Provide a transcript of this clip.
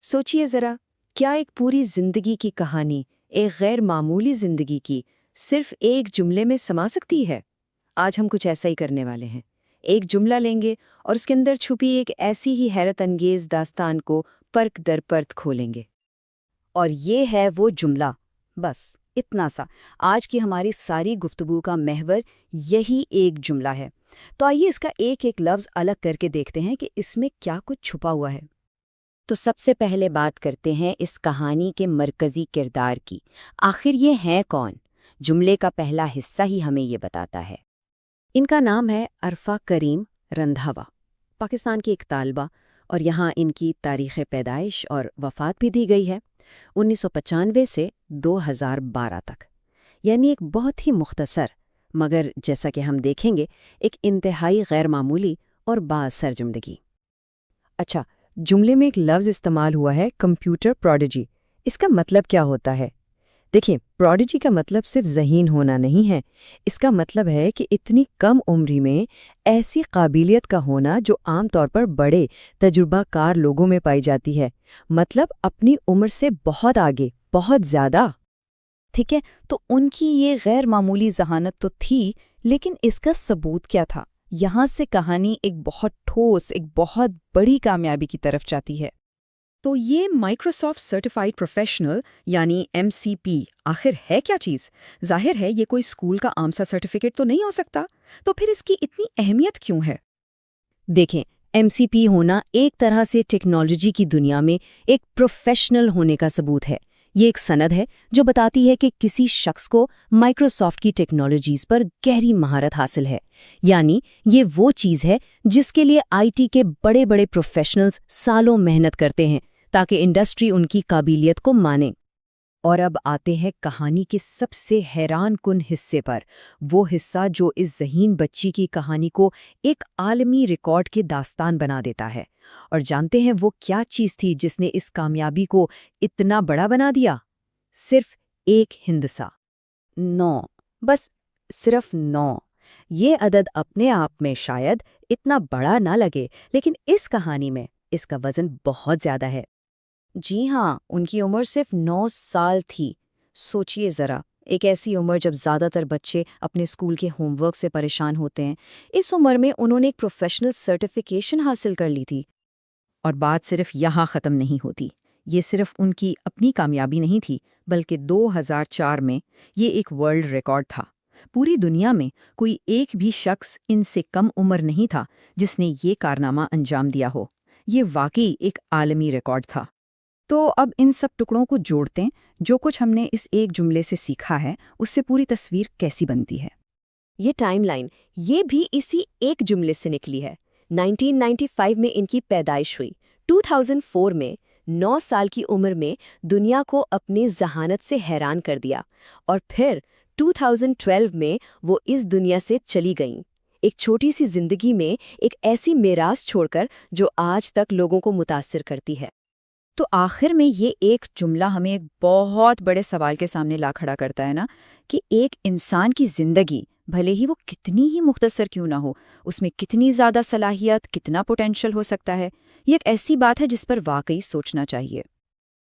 सोचिए ज़रा, क्या एक पूरी जिंदगी की कहानी, एक गैर मामूली जिंदगी की, सिर्फ एक जुमले में समा सकती है? आज हम कुछ ऐसा ही करने वाले हैं। एक जुमला लेंगे और उसके अंदर छुपी एक ऐसी ही हैरत अंगेज दास्तान को परख दर परत खोलेंगे। और ये है वो जुमला, बस इतना सा। आज की हमारी सारी गुफ्तगू का महवर यही एक जुमला है। तो आइए इसका एक एक लफ्ज़ अलग करके देखते हैं कि इसमें क्या कुछ छुपा हुआ है। तो सबसे पहले बात करते हैं इस कहानी के मरकज़ी किरदार की। आखिर ये हैं कौन? जुमले का पहला हिस्सा ही हमें ये बताता है। इनका नाम है अरफा करीम रंधावा। पाकिस्तान की एक तालिबा, और यहाँ इनकी तारीख़ पैदाइश और वफ़ात भी दी गई है 1995 से 2012 तक। यानी एक बहुत ही मुख्तसर, मगर जैसा कि हम देखेंगे, एक इंतहाई गैर मामूली और बाअसर ज़िंदगी। अच्छा, जुमले में एक लफ्ज़ इस्तेमाल हुआ है, कंप्यूटर प्रोडिजी। इसका मतलब क्या होता है? देखिए, प्रोडिजी का मतलब सिर्फ ज़हीन होना नहीं है। इसका मतलब है कि इतनी कम उम्र में ऐसी काबिलियत का होना जो आमतौर पर बड़े तजुर्बाकार लोगों में पाई जाती है। मतलब अपनी उम्र से बहुत आगे, बहुत ज़्यादा। ठीक है, तो उनकी ये गैर मामूली जहानत तो थी, लेकिन इसका सबूत क्या था? यहाँ से कहानी एक बहुत ठोस, एक बहुत बड़ी कामयाबी की तरफ जाती है। तो ये माइक्रोसॉफ्ट सर्टिफाइड प्रोफेशनल यानी MCP आखिर है क्या चीज़? जाहिर है ये कोई स्कूल का आम सा सर्टिफिकेट तो नहीं हो सकता, तो फिर इसकी इतनी अहमियत क्यों है? देखें, MCP होना एक तरह से टेक्नोलॉजी की दुनिया में एक प्रोफेशनल होने का सबूत है। ये एक सनद है जो बताती है कि किसी शख्स को माइक्रोसॉफ्ट की टेक्नोलॉजीज़ पर गहरी महारत हासिल है। यानी ये वो चीज़ है जिसके लिए IT के बड़े बड़े प्रोफेशनल्स सालों मेहनत करते हैं ताकि इंडस्ट्री उनकी काबिलियत को माने। और अब आते हैं कहानी के सबसे हैरान कुन हिस्से पर, वो हिस्सा जो इस ज़हीन बच्ची की कहानी को एक आलमी रिकॉर्ड की दास्तान बना देता है। और जानते हैं वो क्या चीज़ थी जिसने इस कामयाबी को इतना बड़ा बना दिया? सिर्फ एक हिंदसा, 9। बस सिर्फ 9। ये अदद अपने आप में शायद इतना बड़ा ना लगे, लेकिन इस कहानी में इसका वज़न बहुत ज़्यादा है। जी हाँ, उनकी उम्र सिर्फ 9 साल थी। सोचिए ज़रा, एक ऐसी उम्र जब ज़्यादातर बच्चे अपने स्कूल के होमवर्क से परेशान होते हैं। इस उम्र में उन्होंने एक प्रोफेशनल सर्टिफिकेशन हासिल कर ली थी। और बात सिर्फ यहाँ ख़त्म नहीं होती। ये सिर्फ उनकी अपनी कामयाबी नहीं थी, बल्कि 2004 में ये एक वर्ल्ड रिकॉर्ड था। पूरी दुनिया में कोई एक भी शख्स इनसे कम उम्र नहीं था जिसने ये कारनामा अंजाम दिया हो। ये वाकई एक आलमी रिकॉर्ड था। तो अब इन सब टुकड़ों को जोड़ते हैं, जो कुछ हमने इस एक जुमले से सीखा है उससे पूरी तस्वीर कैसी बनती है। ये टाइमलाइन, ये भी इसी एक जुमले से निकली है। 1995 में इनकी पैदाइश हुई। 2004 में 9 साल की उम्र में दुनिया को अपनी जहानत से हैरान कर दिया, और फिर 2012 में वो इस दुनिया से चली गईं। एक छोटी सी जिंदगी में एक ऐसी मेरास छोड़कर जो आज तक लोगों को मुतासिर करती है। तो आखिर में ये एक जुमला हमें एक बहुत बड़े सवाल के सामने ला खड़ा करता है ना, कि एक इंसान की ज़िंदगी, भले ही वो कितनी ही मुख्तसर क्यों ना हो, उसमें कितनी ज़्यादा सलाहियत, कितना पोटेंशियल हो सकता है। ये एक ऐसी बात है जिस पर वाकई सोचना चाहिए।